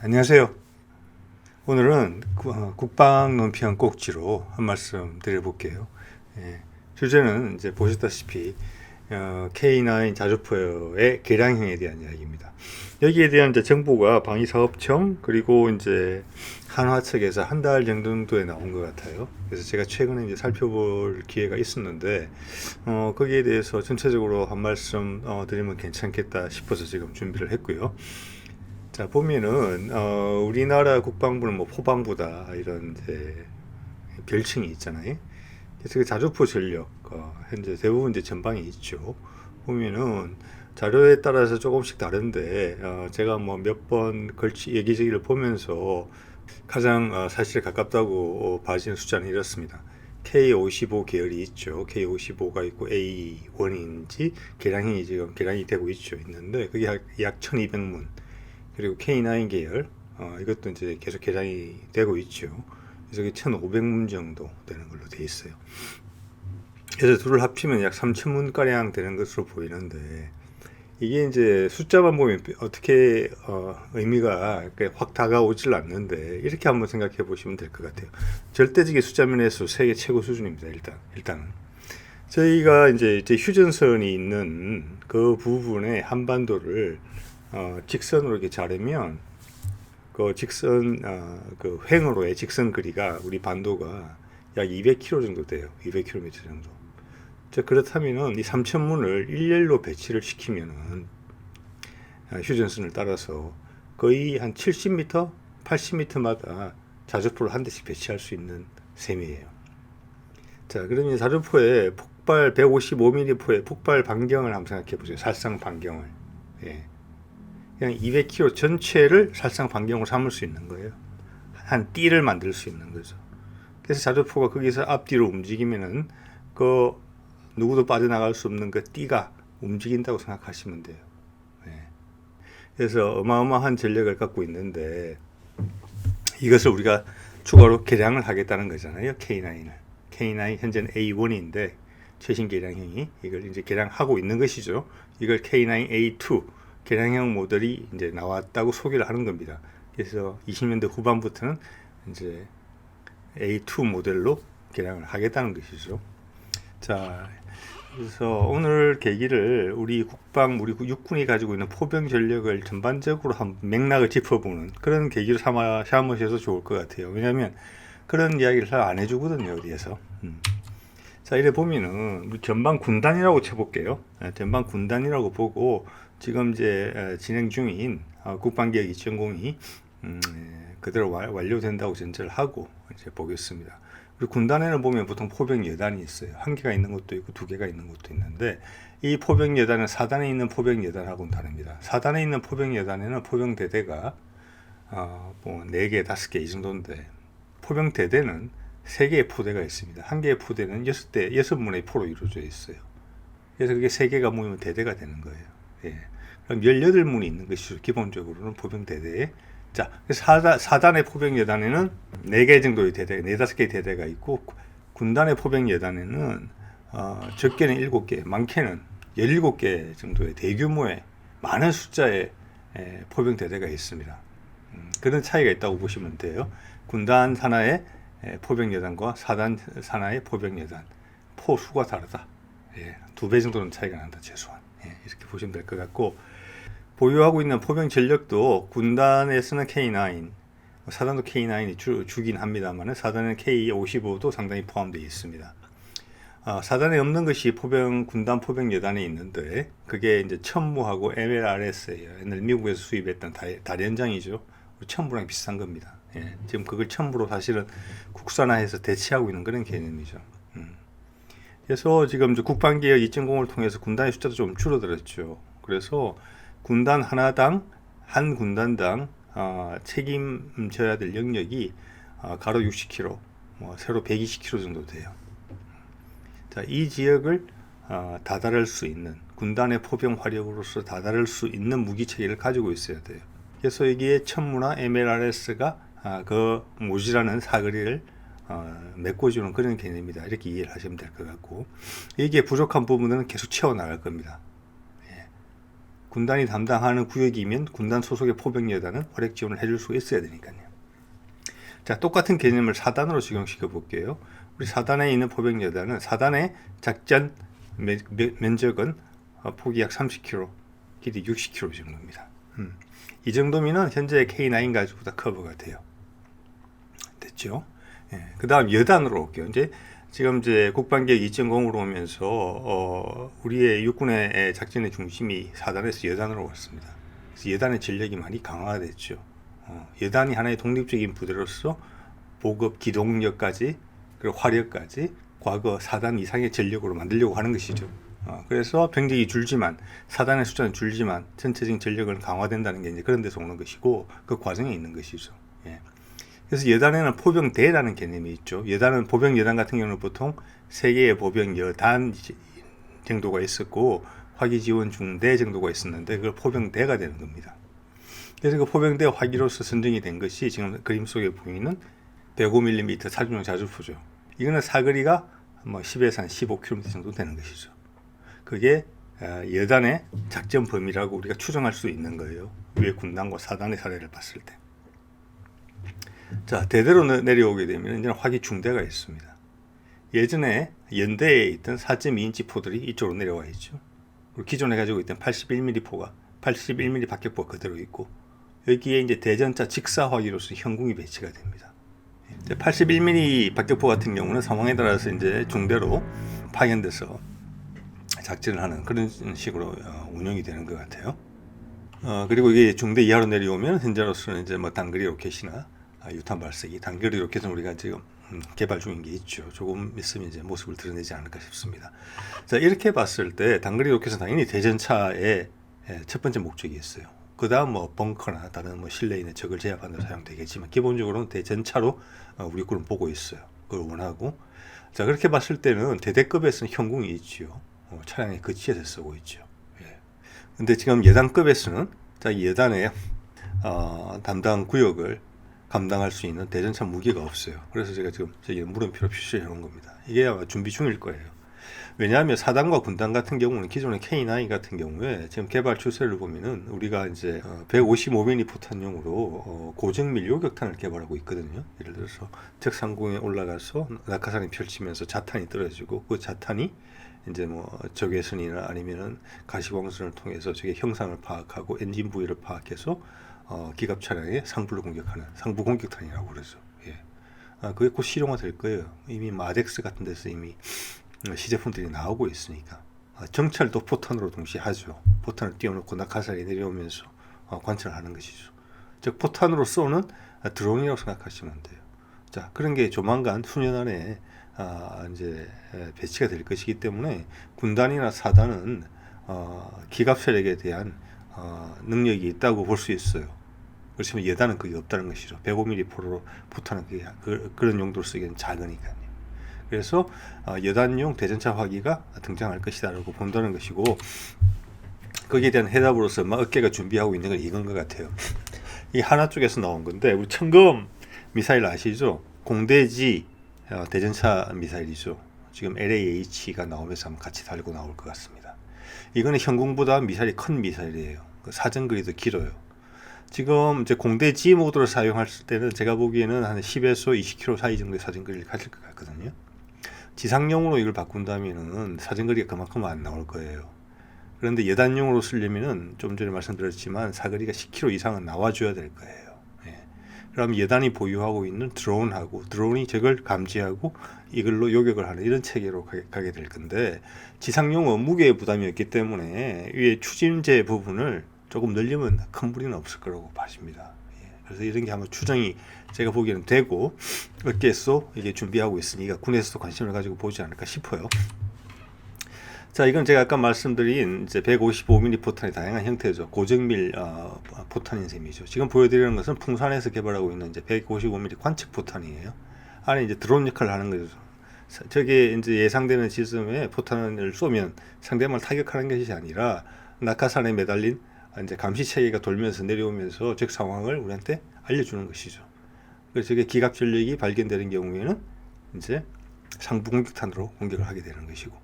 안녕하세요. 오늘은 국방 논평 꼭지로 한 말씀 드려볼게요. 주제는 이제 보셨다시피 K9 자주포의 개량형에 대한 이야기입니다. 여기에 대한 이제 정보가 방위사업청 그리고 이제 한화 측에서 한 달 정도에 나온 것 같아요. 그래서 제가 최근에 이제 살펴볼 기회가 있었는데 거기에 대해서 전체적으로 한 말씀 드리면 괜찮겠다 싶어서 지금 준비를 했고요. 자, 보면은 우리나라 국방부는 뭐 포방부다 이런 이제 별칭이 있잖아요. 그래서 그 자주포 전력 현재 대부분 이제 전방에 있죠. 보면은 자료에 따라서 조금씩 다른데 제가 뭐 몇 번 걸치 여기저기를 보면서 가장 사실에 가깝다고 봐지는 숫자는 이렇습니다. K55 계열이 있죠. K55가 있고 A1인지 개량이 지금 개량이 되고 있는데 그게 약 1200문. 그리고 K9 계열 이것도 이제 계속 개량이 되고 있죠. 그래서 이게 1,500문 정도 되는 걸로 돼 있어요. 그래서 둘을 합치면 약 3,000문 가량 되는 것으로 보이는데 이게 이제 숫자만 보면 어떻게 의미가 확 다가오질 않는데 이렇게 한번 생각해 보시면 될 것 같아요. 절대적인 숫자면에서 세계 최고 수준입니다. 일단은 저희가 이제 휴전선이 있는 그 부분에 한반도를 직선으로 이렇게 자르면 그 직선 그 횡으로의 직선 거리가 우리 반도가 약 200km 정도 돼요. 200km 정도. 자, 그렇다면은 이 3,000문을 일렬로 배치를 시키면은 휴전선을 따라서 거의 한 70m, 80m마다 자주포를 한 대씩 배치할 수 있는 셈이에요. 자, 그러면 자주포의 폭발 155mm 포의 폭발 반경을 한번 생각해 보세요. 살상 반경을. 예. 그냥 200km 전체를 살상 반경으로 삼을 수 있는 거예요. 한 띠를 만들 수 있는 거죠. 그래서 자주포가 거기서 앞뒤로 움직이면은 그 누구도 빠져나갈 수 없는 그 띠가 움직인다고 생각하시면 돼요. 네. 그래서 어마어마한 전력을 갖고 있는데 이것을 우리가 추가로 개량을 하겠다는 거잖아요. K9을. K9 현재는 A1인데 최신 개량형이 이걸 이제 개량하고 있는 것이죠. 이걸 K9A2 개량형 모델이 이제 나왔다고 소개를 하는 겁니다. 그래서 20년대 후반부터는 이제 A2 모델로 개량을 하겠다는 것이죠. 자, 그래서 오늘 계기를 우리 육군이 가지고 있는 포병 전력을 전반적으로 한 맥락을 짚어보는 그런 계기로 삼으셔도 좋을 것 같아요. 왜냐하면 그런 이야기를 잘 안 해주거든요, 어디에서. 자, 이래 보면은 전방 군단이라고 쳐볼게요. 전방 군단이라고 보고 지금 이제 진행 중인 국방개혁 2002 그대로 완료된다고 전제를 하고 이제 보겠습니다. 그리고 군단에는 보면 보통 포병 여단이 있어요. 한 개가 있는 것도 있고 두 개가 있는 것도 있는데 이 포병 여단은 4단에 있는 포병 여단하고는 다릅니다. 4단에 있는 포병 여단에는 포병 대대가 뭐 4개, 5개 이 정도인데 포병 대대는 3개의 포대가 있습니다. 한 개의 포대는 6문의 포로 이루어져 있어요. 그래서 그게 3개가 모이면 대대가 되는 거예요. 예. 그럼 18문이 있는 것이죠. 기본적으로는 포병 대대에. 자, 4단의 포병 여단에는 4개 정도의 대대, 4, 5개의 대대가 있고, 군단의 포병 여단에는 적게는 7개, 많게는 17개 정도의 대규모의 많은 숫자의 포병 대대가 있습니다. 그런 차이가 있다고 보시면 돼요. 군단 산하의 포병 여단과 4단 산하의 포병 여단 포수가 다르다. 예, 2배 정도는 차이가 난다 최소한. 예, 이렇게 보시면 될 것 같고 보유하고 있는 포병 전력도 군단에서는 K9, 4단도 K9이 주긴 합니다만 4단은 K55도 상당히 포함되어 있습니다. 4단에 없는 것이 군단 포병 여단에 있는데 그게 이제 천무하고 MLRS예요. 옛날 미국에서 수입했던 다련장이죠. 천무랑 비슷한 겁니다. 예, 지금 그걸 천무로 사실은 국산화해서 대체하고 있는 그런 개념이죠. 그래서 지금 국방개혁 2.0을 통해서 군단의 숫자도 좀 줄어들었죠. 그래서 군단 하나당 한 군단당 책임져야 될 영역이 가로 60km, 세로 120km 정도 돼요. 자, 이 지역을 다다를 수 있는 군단의 포병 화력으로서 다다를 수 있는 무기 체계를 가지고 있어야 돼요. 그래서 여기에 천무나 MLRS가 그 모지라는 사거리를 메꿔주는 그런 개념이다. 이렇게 이해를 하시면 될 것 같고 이게 부족한 부분은 계속 채워나갈 겁니다. 예. 군단이 담당하는 구역이면 군단 소속의 포병여단은 활약 지원을 해줄 수가 있어야 되니까요. 자, 똑같은 개념을 4단으로 적용시켜 볼게요. 우리 4단에 있는 포병여단은 4단의 작전 면적은 폭이 약 30km, 길이 60km 정도입니다. 이 정도면은 현재 K9 가지고보다 커버가 돼요. 됐죠? 예, 그 다음 여단으로 올게요. 지금 국방계획 2.0으로 오면서 우리의 육군의 작전의 중심이 4단에서 여단으로 왔습니다. 그래서 여단의 전력이 많이 강화됐죠. 여단이 하나의 독립적인 부대로서 보급, 기동력까지 그리고 화력까지 과거 4단 이상의 전력으로 만들려고 하는 것이죠. 그래서 병력이 줄지만 4단의 숫자는 줄지만 전체적인 전력은 강화된다는 게 이제 그런 데서 오는 것이고 그 과정에 있는 것이죠. 예. 그래서 여단에는 포병대라는 개념이 있죠. 여단은 보병여단 같은 경우는 보통 3개의 보병여단 정도가 있었고 화기지원 중대 정도가 있었는데 그걸 포병대가 되는 겁니다. 그래서 그 포병대 화기로서 선정이 된 것이 지금 그림 속에 보이는 105mm 사중용 자주포죠. 이거는 사거리가 10에서 한 15km 정도 되는 것이죠. 그게 여단의 작전 범위라고 우리가 추정할 수 있는 거예요. 위에 군단과 4단의 사례를 봤을 때. 자, 대대로 내려오게 되면 이제 화기 중대가 있습니다. 예전에 연대에 있던 4.2인치 포들이 이쪽으로 내려와 있죠. 그리고 기존에 가지고 있던 81mm 포가 81mm 박격포가 그대로 있고 여기에 이제 대전차 직사 화기로서 형궁이 배치가 됩니다. 81mm 박격포 같은 경우는 상황에 따라서 이제 중대로 파견돼서 작전을 하는 그런 식으로 운영이 되는 것 같아요. 그리고 이게 중대 이하로 내려오면 현재로서는 이제 단거리 로켓이나 유탄 발사기, 단거리 로켓은 우리가 지금 개발 중인 게 있죠. 조금 있으면 이제 모습을 드러내지 않을까 싶습니다. 자, 이렇게 봤을 때 단거리 로켓은 당연히 대전차의 첫 번째 목적이 있어요. 그 다음 벙커나 다른 실내에 있는 적을 제압하는 데 사용되겠지만 기본적으로는 대전차로 우리 군은 보고 있어요. 그걸 원하고. 자, 그렇게 봤을 때는 대대급에서는 형궁이 있지요. 차량의 거치에서 쓰고 있죠. 예. 근데 지금 여단급에서는 여단의 담당 구역을 감당할 수 있는 대전차 무기가 없어요. 그래서 제가 지금 물음표로 표시해 놓은 겁니다. 이게 아마 준비 중일 거예요. 왜냐하면 사단과 군단 같은 경우는 기존의 K9 같은 경우에 지금 개발 추세를 보면은 우리가 이제 155mm 포탄용으로 고정밀 요격탄을 개발하고 있거든요. 예를 들어서 적 상공에 올라가서 낙하산이 펼치면서 자탄이 떨어지고 그 자탄이 이제 적외선이나 아니면은 가시광선을 통해서 적의 형상을 파악하고 엔진 부위를 파악해서 기갑 차량에 상부를 공격하는 상부 공격탄이라고 그러죠. 예. 그게 곧 실용화 될 거예요. 이미 마덱스 같은 데서 이미 시제품들이 나오고 있으니까. 정찰도 포탄으로 동시에 하죠. 포탄을 띄워놓고 낙하산이 내려오면서 관찰하는 것이죠. 즉 포탄으로 쏘는 드론이라고 생각하시면 돼요. 자, 그런 게 조만간 수년 안에 이제 배치가 될 것이기 때문에 군단이나 사단은 기갑 세력에 대한 능력이 있다고 볼 수 있어요. 그렇지만 여단은 그게 없다는 것이죠. 105mm 포로 포탄은 그런 용도로 쓰기엔 작으니까요. 그래서 여단용 대전차 화기가 등장할 것이다라고 본다는 것이고 거기에 대한 해답으로서 어깨가 준비하고 있는 건 이건 것 같아요. 이 하나 쪽에서 나온 건데 우리 청검 미사일 아시죠? 공대지 대전차 미사일이죠. 지금 LAH가 나오면서 한번 같이 달고 나올 것 같습니다. 이거는 형궁보다 미사일이 큰 미사일이에요. 사정거리도 길어요. 지금 이제 공대 G 모드를 사용할 때는 제가 보기에는 한 10에서 20km 사이 정도의 사정거리를 가질 것 같거든요. 지상용으로 이걸 바꾼다면은 사정거리가 그만큼 안 나올 거예요. 그런데 여단용으로 쓰려면은 좀 전에 말씀드렸지만 사거리가 10km 이상은 나와줘야 될 거예요. 예. 그럼 여단이 보유하고 있는 드론이 적을 감지하고 이걸로 요격을 하는 이런 체계로 가게 될 건데 지상용은 무게 부담이 없기 때문에 위에 추진제 부분을 조금 늘리면 큰 무리는 없을 거라고 봐집니다. 예. 그래서 이런 게 한번 추정이 제가 보기에는 되고 어깨에서 이게 준비하고 있으니까 군에서도 관심을 가지고 보지 않을까 싶어요. 자, 이건 제가 아까 말씀드린 이제 155mm 포탄의 다양한 형태죠. 고정밀 포탄인 셈이죠. 지금 보여드리는 것은 풍산에서 개발하고 있는 이제 155mm 관측 포탄이에요. 안에 이제 드론 역할을 하는 거죠. 저게 이제 예상되는 지점에 포탄을 쏘면 상대방을 타격하는 것이 아니라 낙하산에 매달린 이제 감시 체계가 돌면서 내려오면서 적 상황을 우리한테 알려주는 것이죠. 그래서 저게 기갑 전력이 발견되는 경우에는 이제 상부 공격탄으로 공격을 하게 되는 것이고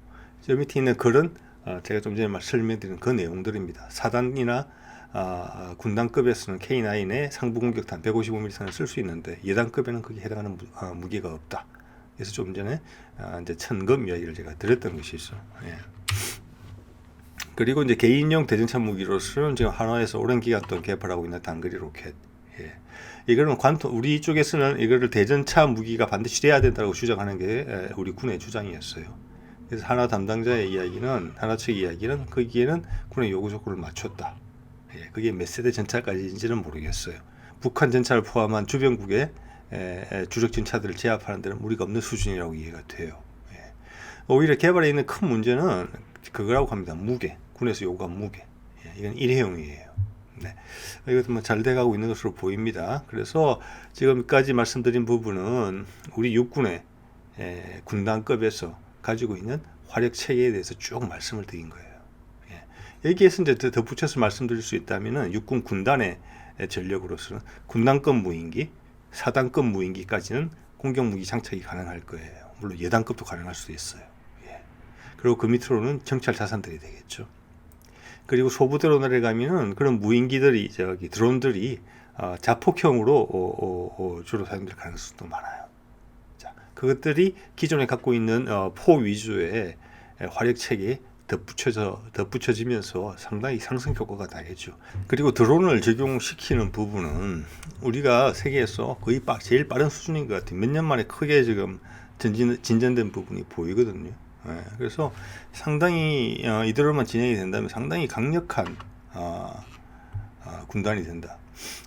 저 밑에 있는 그런 제가 좀 전에 설명드린 그 내용들입니다. 사단이나 군단급에서는 K9의 상부 공격탄 155mm선을 쓸 수 있는데 예단급에는 거기에 해당하는 무기가 없다. 그래서 좀 전에 이제 천금 이야기를 제가 드렸던 것이죠. 예. 그리고 이제 개인용 대전차 무기로서는 지금 한화에서 오랜 기간 동안 개발하고 있는 단거리 로켓. 예. 이거는 우리 쪽에서는 이거를 대전차 무기가 반드시 돼야 된다고 주장하는 게 우리 군의 주장이었어요. 그래서 한화 담당자의 이야기는, 한화 측 이야기는 거기에는 군의 요구 조건을 맞췄다. 예. 그게 몇 세대 전차까지인지는 모르겠어요. 북한 전차를 포함한 주변국의 주력 전차들을 제압하는 데는 무리가 없는 수준이라고 이해가 돼요. 예. 오히려 개발에 있는 큰 문제는 그거라고 합니다. 무게. 군에서 요구한 무게. 예. 이건 일회용이에요. 네. 이것도 뭐 잘 돼가고 있는 것으로 보입니다. 그래서 지금까지 말씀드린 부분은 우리 육군의 군단급에서 가지고 있는 화력 체계에 대해서 쭉 말씀을 드린 거예요. 예. 여기에서 이제 덧붙여서 말씀드릴 수 있다면은 육군 군단의 전력으로서는 군단급 무인기, 사단급 무인기까지는 공격 무기 장착이 가능할 거예요. 물론 예단급도 가능할 수도 있어요. 예. 그리고 그 밑으로는 정찰 자산들이 되겠죠. 그리고 소부대로 내려가면은 그런 무인기들이 드론들이 자폭형으로 주로 사용될 가능성도 많아요. 자, 그것들이 기존에 갖고 있는 포 위주의 화력 체계에 덧붙여지면서 상당히 상승 효과가 나겠죠. 그리고 드론을 적용시키는 부분은 우리가 세계에서 거의 제일 빠른 수준인 것 같아요. 몇 년 만에 크게 지금 진전된 부분이 보이거든요. 예, 그래서 상당히 이대로만 진행이 된다면 상당히 강력한 군단이 된다.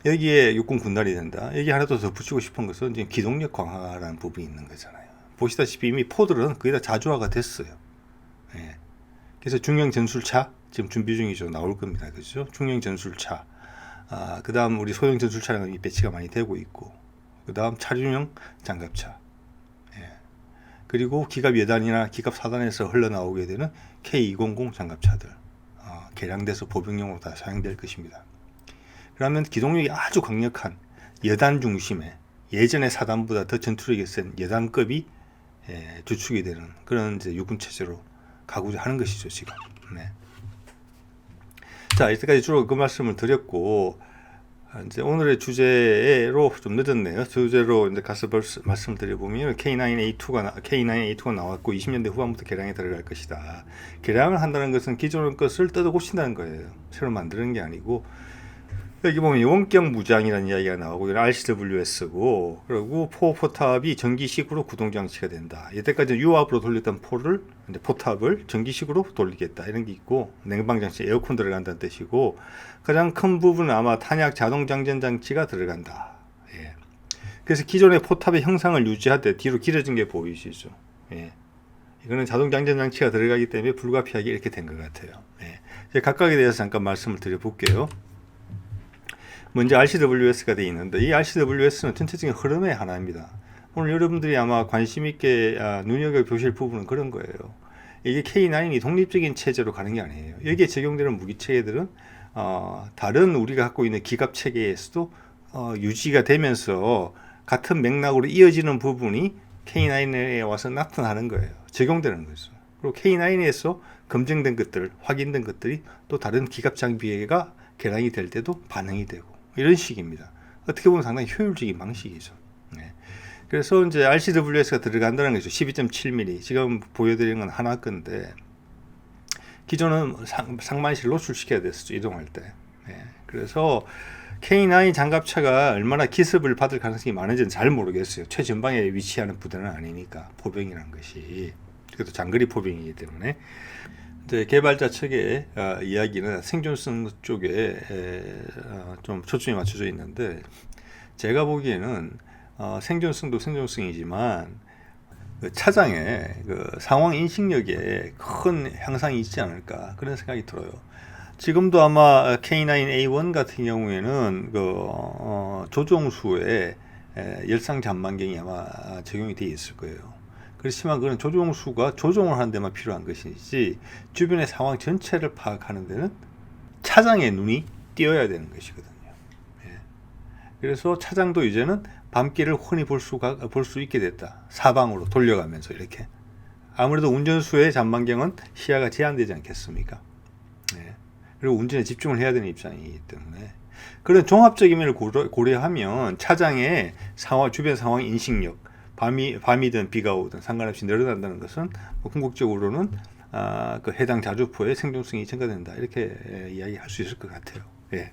여기에 육군 군단이 된다. 여기 하나 더 붙이고 싶은 것은 지금 기동력 강화라는 부분이 있는 거잖아요. 보시다시피 이미 포들은 거의 다 자주화가 됐어요. 예. 그래서 중형 전술차 지금 준비 중이죠. 나올 겁니다. 그렇죠? 중형 전술차. 그 다음 우리 소형 전술차량이 배치가 많이 되고 있고, 그 다음 차륜형 장갑차. 그리고 기갑 예단이나 기갑 사단에서 흘러나오게 되는 K200 장갑차들 개량돼서 보병용으로 다 사용될 것입니다. 그러면 기동력이 아주 강력한 여단 중심의 예전의 사단보다 더 전투력이 센 여단급이 주축이 되는 그런 이제 육군 체제로 가고자 하는 것이죠 지금. 네. 자, 이때까지 주로 그 말씀을 드렸고 이제 오늘의 주제로 좀 늦었네요. 주제로 이제 가서 말씀을 드려보면 K9A2가 나왔고 20년대 후반부터 개량에 들어갈 것이다. 개량을 한다는 것은 기존의 것을 뜯어 고친다는 거예요. 새로 만드는 게 아니고, 여기 보면 원격 무장이라는 이야기가 나오고 이건 RCWS고, 그리고 포탑이 전기식으로 구동 장치가 된다. 이때까지 유압으로 돌렸던 포탑을 전기식으로 돌리겠다 이런 게 있고, 냉방 장치 에어컨 들어간다는 뜻이고, 가장 큰 부분은 아마 탄약 자동 장전 장치가 들어간다. 예. 그래서 기존의 포탑의 형상을 유지하되 뒤로 길어진 게 보이시죠? 예. 이거는 자동 장전 장치가 들어가기 때문에 불가피하게 이렇게 된 것 같아요. 예. 이제 각각에 대해서 잠깐 말씀을 드려볼게요. 먼저 RCWS가 되어 있는데 이 RCWS는 전체적인 흐름의 하나입니다. 오늘 여러분들이 아마 관심 있게 눈여겨보실 부분은 그런 거예요. 이게 K9이 독립적인 체제로 가는 게 아니에요. 여기에 적용되는 무기 체계들은 다른 우리가 갖고 있는 기갑 체계에서도 유지가 되면서 같은 맥락으로 이어지는 부분이 K9에 와서 나타나는 거예요. 적용되는 거죠. 그리고 K9에서 검증된 것들, 확인된 것들이 또 다른 기갑 장비가 개량이 될 때도 반응이 되고 이런 식입니다. 어떻게 보면 상당히 효율적인 방식이죠. 네. 그래서 이제 RCWS가 들어간다는 거죠. 12.7mm. 지금 보여드린 건 하나 건데, 기존은 상만실 노출시켜야 됐었죠. 이동할 때. 네. 그래서 K9 장갑차가 얼마나 기습을 받을 가능성이 많은지는 잘 모르겠어요. 최전방에 위치하는 부대는 아니니까, 포병이라는 것이. 그래도 장거리 포병이기 때문에. 이제 개발자 측의 이야기는 생존성 쪽에 좀 초점이 맞춰져 있는데, 제가 보기에는 생존성도 생존성이지만 그 차장의 그 상황 인식력에 큰 향상이 있지 않을까 그런 생각이 들어요. 지금도 아마 K9A1 같은 경우에는 그 조종수의 열상 잠만경이 아마 적용이 되어 있을 거예요. 그렇지만 그건 조종수가 조종을 하는 데만 필요한 것이지 주변의 상황 전체를 파악하는 데는 차장의 눈이 띄어야 되는 것이거든요. 예. 그래서 차장도 이제는 밤길을 흔히 볼 수 있게 됐다. 사방으로 돌려가면서 이렇게 아무래도 운전수의 전반경은 시야가 제한되지 않겠습니까? 예. 그리고 운전에 집중을 해야 되는 입장이기 때문에 그런 종합적인 면을 고려하면 차장의 주변 상황 인식력, 밤이든 비가 오든 상관없이 늘어난다는 것은 뭐 궁극적으로는 그 해당 자주포의 생존성이 증가된다 이렇게 이야기할 수 있을 것 같아요. 예.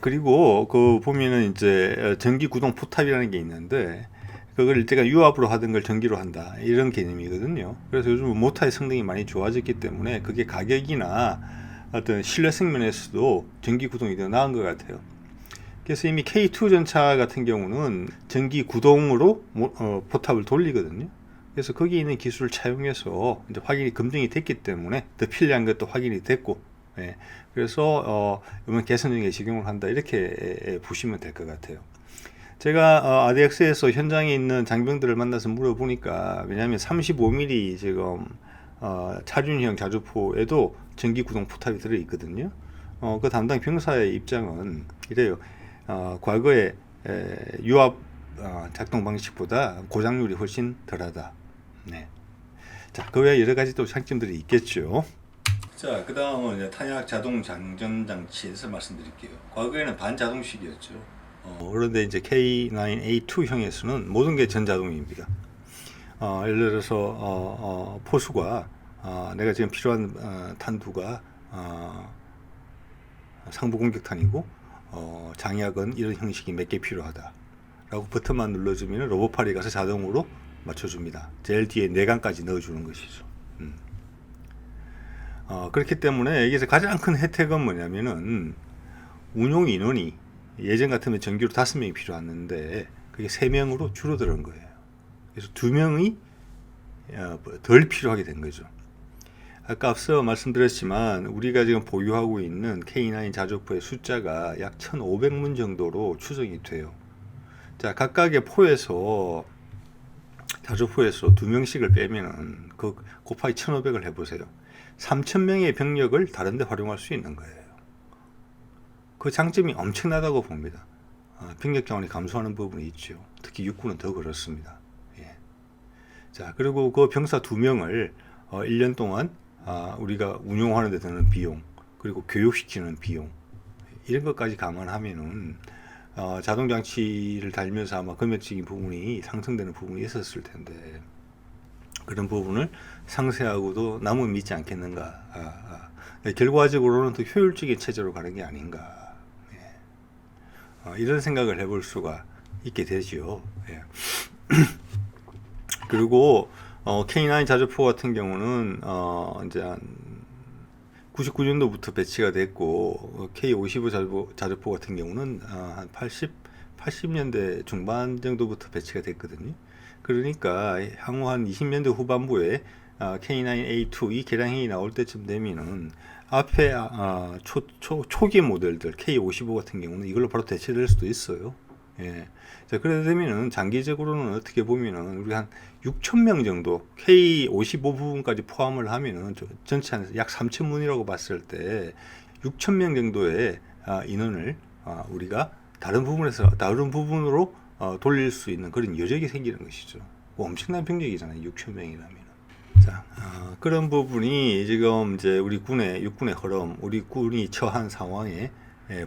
그리고 그 보면은 이제 전기 구동 포탑이라는 게 있는데 그걸 제가 유압으로 하던 걸 전기로 한다 이런 개념이거든요. 그래서 요즘 모터의 성능이 많이 좋아졌기 때문에 그게 가격이나 어떤 신뢰성 면에서도 전기 구동이 더 나은 것 같아요. 그래서 이미 K2 전차 같은 경우는 전기 구동으로 포탑을 돌리거든요. 그래서 거기 있는 기술을 차용해서 이제 확인이 검증이 됐기 때문에 더 편리한 것도 확인이 됐고, 예. 그래서 이번 개선 중에 적용을 한다 이렇게 보시면 될 것 같아요. 제가 RDX에서 현장에 있는 장병들을 만나서 물어보니까 왜냐하면 35mm 지금 차륜형 자주포에도 전기 구동 포탑이 들어 있거든요. 그 담당 병사의 입장은 이래요. 과거에 유압 작동 방식보다 고장률이 훨씬 덜하다. 네. 자, 그 외에 여러 가지 또 장점들이 있겠죠. 자, 그 다음은 탄약 자동 장전 장치에서 말씀드릴게요. 과거에는 반자동식이었죠. 그런데 이제 K9A2형에서는 모든 게 전자동입니다. 예를 들어서 포수가 내가 지금 필요한 탄두가 상부 공격탄이고 장약은 이런 형식이 몇 개 필요하다 라고 버튼만 눌러주면 로봇팔이 가서 자동으로 맞춰줍니다. 제일 뒤에 내관까지 넣어주는 것이죠. 그렇기 때문에 여기서 가장 큰 혜택은 뭐냐면은 운용 인원이 예전 같으면 전기로 5명이 필요했는데 그게 3명으로 줄어드는 거예요. 그래서 2명이 덜 필요하게 된 거죠. 아까 앞서 말씀드렸지만 우리가 지금 보유하고 있는 K9 자주포의 숫자가 약 1500문 정도로 추정이 돼요. 자, 각각의 자주포에서 2명씩을 빼면은 그 곱하기 1500을 해보세요. 3000명의 병력을 다른 데 활용할 수 있는 거예요. 그 장점이 엄청나다고 봅니다. 병력 자원이 감소하는 부분이 있죠. 특히 육군은 더 그렇습니다. 예. 자, 그리고 그 병사 2명을 1년 동안 우리가 운용하는 데 드는 비용, 그리고 교육시키는 비용, 이런 것까지 감안하면은 자동 장치를 달면서 아마 금액적인 부분이 상승되는 부분이 있었을 텐데 그런 부분을 상세하고도 남은 믿지 않겠는가. 결과적으로는 더 효율적인 체제로 가는 게 아닌가. 이런 생각을 해볼 수가 있게 되죠. 예. 그리고 K9 자주포 같은 경우는 이제 한 99년도부터 배치가 됐고 K55 자주포 같은 경우는 한 80년대 중반 정도부터 배치가 됐거든요. 그러니까 향후 한 20년대 후반부에 K9A2 이 개량이 나올 때쯤 되면은 앞에 초기 모델들 K55 같은 경우는 이걸로 바로 대체될 수도 있어요. 예. 자, 그러다 되면은 장기적으로는 어떻게 보면은 우리 한 6,000명 정도 K55 부분까지 포함을 하면은 전체 한 약 3,000문이라고 봤을 때 6,000명 정도의 인원을 우리가 다른 부분으로 돌릴 수 있는 그런 여력이 생기는 것이죠. 뭐 엄청난 병력이잖아요. 6,000명이라면. 자, 그런 부분이 지금 이제 우리 육군의 흐름, 우리 군이 처한 상황에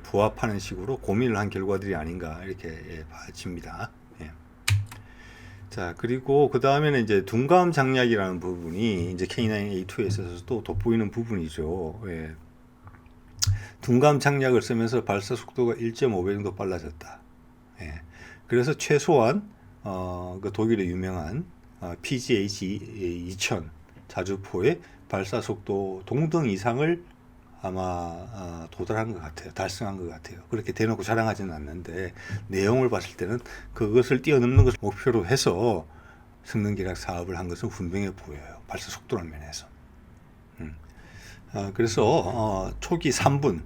부합하는 식으로 고민을 한 결과들이 아닌가 이렇게 봐집니다. 예. 자, 그리고 그 다음에는 이제 둔감 장약이라는 부분이 이제 K9A2에 있어서도 돋보이는 부분이죠. 예. 둔감 장약을 쓰면서 발사 속도가 1.5배 정도 빨라졌다. 예. 그래서 최소한 그 독일의 유명한 PGH-2000 자주포의 발사 속도 동등 이상을 아마 도달한 것 같아요. 달성한 것 같아요. 그렇게 대놓고 자랑하지는 않는데 내용을 봤을 때는 그것을 뛰어넘는 것을 목표로 해서 성능 계략 사업을 한 것은 분명해 보여요. 발사 속도라는 면에서. 그래서 초기 3분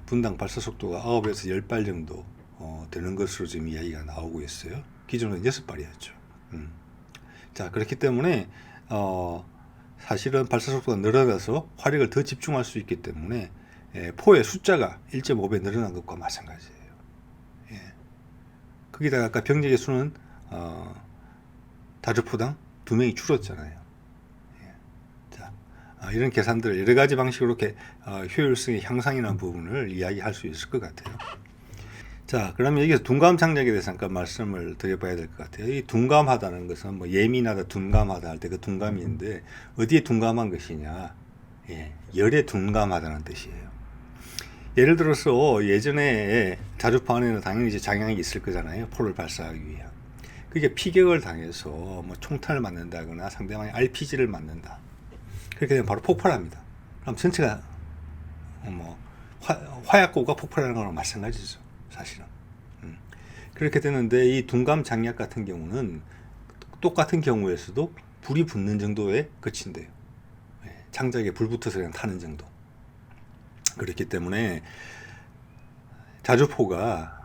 분당 발사 속도가 9에서 10발 정도 되는 것으로 지금 이야기가 나오고 있어요. 기존은 6발이었죠. 자, 그렇기 때문에 사실은 발사 속도가 늘어나서 화력을 더 집중할 수 있기 때문에 포의 숫자가 1.5배 늘어난 것과 마찬가지예요. 예. 거기다가 아까 병력의 수는 자주포당 2명이 줄었잖아요. 예. 자, 이런 계산들을 여러 가지 방식으로 이렇게 효율성의 향상이라는 부분을 이야기할 수 있을 것 같아요. 자, 그러면 여기서 둔감 장력에 대해서 잠깐 말씀을 드려봐야 될 것 같아요. 이 둔감하다는 것은 뭐 예민하다, 둔감하다 할 때 그 둔감인데 어디에 둔감한 것이냐? 예, 열에 둔감하다는 뜻이에요. 예를 들어서 예전에 자주포 안에는 당연히 이제 장약이 있을 거잖아요. 포를 발사하기 위한. 그게 피격을 당해서 뭐 총탄을 맞는다거나 상대방의 RPG를 맞는다. 그렇게 되면 바로 폭발합니다. 그럼 전체가 뭐 화약고가 폭발하는 거랑 마찬가지죠. 사실은. 그렇게 되는데 이 둔감 장약 같은 경우는 똑같은 경우에서도 불이 붙는 정도에 그친대요. 장작에 불 붙어서 그냥 타는 정도. 그렇기 때문에 자주포가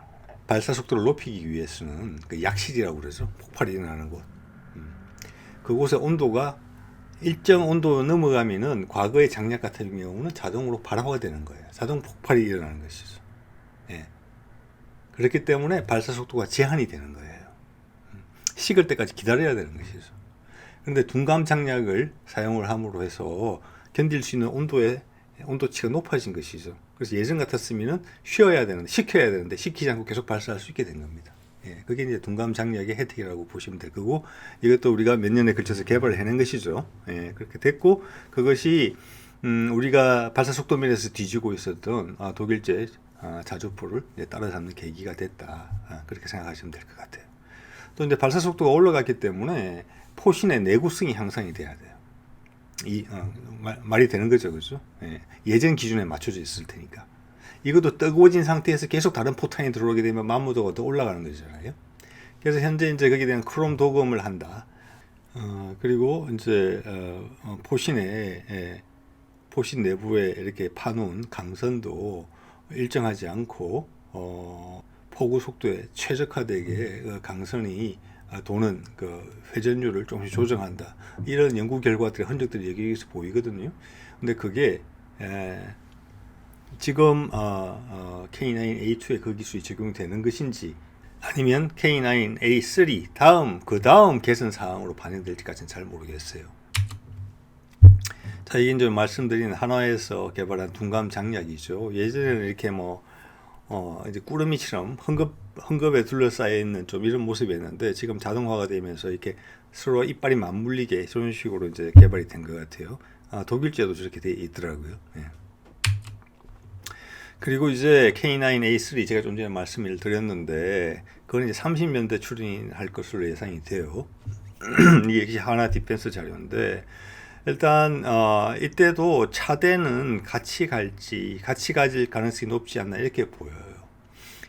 발사 속도를 높이기 위해서는 그 약실이라고 그러죠. 폭발이 일어나는 곳. 그곳의 온도가 일정 온도 넘어가면은 과거의 장약 같은 경우는 자동으로 발화가 되는 거예요. 자동 폭발이 일어나는 것이죠. 예. 그렇기 때문에 발사 속도가 제한이 되는 거예요. 식을 때까지 기다려야 되는 것이죠. 그런데 둔감 장약을 사용을 함으로 해서 견딜 수 있는 온도치가 높아진 것이죠. 그래서 예전 같았으면은 식혀야 되는데 식히지 않고 계속 발사할 수 있게 된 겁니다. 예, 그게 이제 둔감 장약의 혜택이라고 보시면 될 거고, 이것도 우리가 몇 년에 걸쳐서 개발을 해낸 것이죠. 예, 그렇게 됐고, 그것이 우리가 발사 속도 면에서 뒤지고 있었던 독일제 자주포를 따라잡는 계기가 됐다. 그렇게 생각하시면 될 것 같아요. 또 이제 발사 속도가 올라갔기 때문에 포신의 내구성이 향상이 돼야 돼요. 말이 되는 거죠, 그죠? 예, 예전 기준에 맞춰져 있을 테니까. 이것도 뜨거워진 상태에서 계속 다른 포탄이 들어오게 되면 만무도가 더 올라가는 거잖아요. 그래서 현재 이제 거기에 대한 크롬 도금을 한다. 그리고 이제 포신 내부에 이렇게 파놓은 강선도 일정하지 않고 포구 속도에 최적화되게 강선이 도는 그 회전율을 조금씩 조정한다. 이런 연구 결과들의 흔적들이 여기서 보이거든요. 근데 그게 지금 K9A2에 그 기술이 적용되는 것인지 아니면 K9A3 그 다음 개선 사항으로 반영될지까지는 잘 모르겠어요. 자, 이게 이제 말씀드린 한화에서 개발한 둔감 장약이죠. 예전에는 이렇게 이제 꾸러미처럼 헝겊에 둘러싸여 있는 좀 이런 모습이었는데 지금 자동화가 되면서 이렇게 서로 이빨이 맞물리게 이런 식으로 이제 개발이 된 것 같아요. 독일제도 저렇게 돼 있더라고요. 예. 그리고 이제 K9A3 제가 좀 전에 말씀을 드렸는데 그건 이제 30년대 출연할 것으로 예상이 돼요. 이게 하나 디펜스 자료인데 일단 이때도 차대는 같이 가질 가능성이 높지 않나 이렇게 보여요.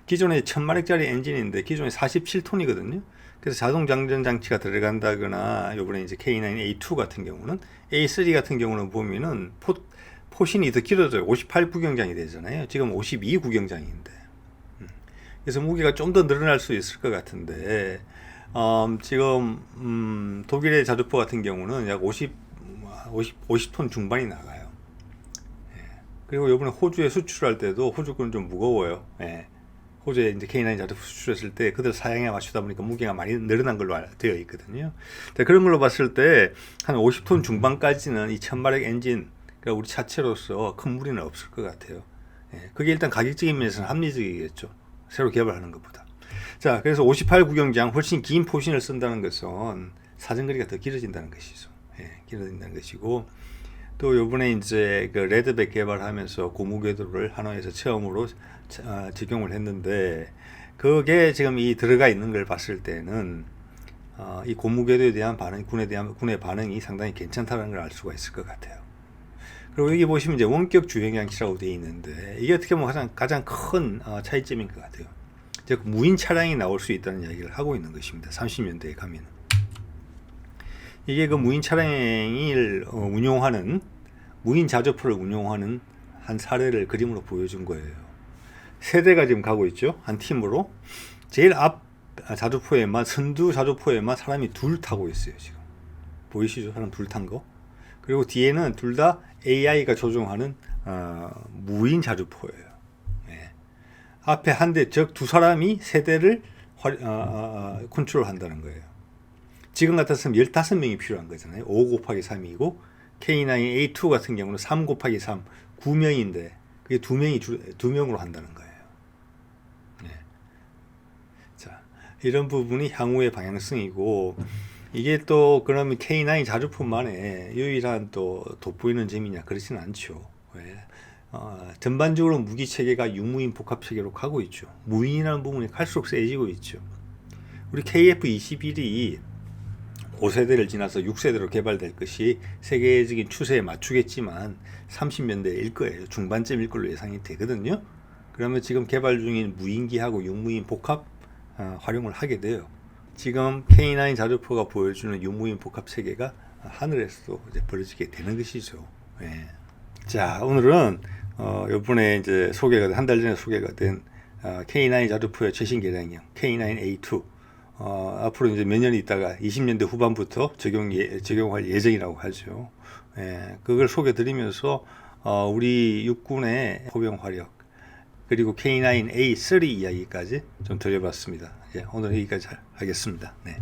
기존에 1000마력짜리 엔진인데 기존에 47톤이거든요. 그래서 자동 장전 장치가 들어간다거나 이번에 이제 K9A2 같은 경우는 A3 같은 경우는 보면은 포신이 더 길어져요. 58 구경장이 되잖아요. 지금 52 구경장인데. 그래서 무게가 좀 더 늘어날 수 있을 것 같은데 지금 독일의 자주포 같은 경우는 약 50톤 중반이 나가요. 예. 그리고 이번에 호주에 수출할 때도 호주 거는 좀 무거워요. 예. 호주에 이제 K9 자주포 수출했을 때 그들 사양에 맞추다 보니까 무게가 많이 늘어난 걸로 되어 있거든요. 그런 걸로 봤을 때 한 50톤 중반까지는 이 1000마력 엔진, 그러니까 우리 자체로서 큰 무리는 없을 것 같아요. 예. 그게 일단 가격적인 면에서는 합리적이겠죠. 새로 개발하는 것보다. 자, 그래서 58 구경장 훨씬 긴 포신을 쓴다는 것은 사정거리가 더 길어진다는 것이죠. 예, 길어진다는 것이고, 또 요번에 이제 그 레드백 개발하면서 고무궤도를 한화에서 처음으로 적용을 했는데, 그게 지금 이 들어가 있는 걸 봤을 때는 이 고무궤도에 대한 군의 반응이 상당히 괜찮다는 걸 알 수가 있을 것 같아요. 그리고 여기 보시면 이제 원격 주행 장치라고 되어 있는데 이게 어떻게 보면 가장 큰 차이점인 것 같아요. 즉 무인 차량이 나올 수 있다는 이야기를 하고 있는 것입니다. 30년대에 가면은. 이게 그 무인 차량을 운용하는 무인 자주포를 운용하는 한 사례를 그림으로 보여준 거예요. 세 대가 지금 가고 있죠. 한 팀으로. 제일 앞 자주포에만 선두 자주포에만 사람이 둘 타고 있어요. 지금 보이시죠? 사람 둘 탄 거. 그리고 뒤에는 둘 다 AI가 조종하는 무인 자주포예요. 예. 앞에 한 대, 즉 두 사람이 세 대를 컨트롤 한다는 거예요. 지금 같았으면 15명이 필요한 거잖아요. 5 곱하기 3이고 K9A2 같은 경우는 3 곱하기 3, 9명인데 그게 2명으로 한다는 거예요. 네. 자, 이런 부분이 향후의 방향성이고 이게 또 그러면 K9 자주품만의 유일한 또 돋보이는 점이냐 그렇지는 않죠. 왜? 전반적으로 무기 체계가 유무인 복합 체계로 가고 있죠. 무인이라는 부분이 갈수록 세지고 있죠. 우리 KF-21이 5세대를 지나서 6세대로 개발될 것이 세계적인 추세에 맞추겠지만 30년대일 거예요. 중반쯤일 걸로 예상이 되거든요. 그러면 지금 개발 중인 무인기하고 육무인 복합 활용을 하게 돼요. 지금 K9 자주포가 보여주는 유무인 복합 체계가 하늘에서도 이제 벌어지게 되는 것이죠. 예. 자, 오늘은 이번에 이제 한 달 전에 소개가 된 K9 자주포의 최신 개량형 K9A2 앞으로 이제 몇 년 있다가 20년대 후반부터 적용할 예정이라고 하죠. 예, 그걸 소개드리면서 우리 육군의 포병 화력 그리고 K9A3 이야기까지 좀 드려봤습니다. 예, 오늘 여기까지 하겠습니다. 네.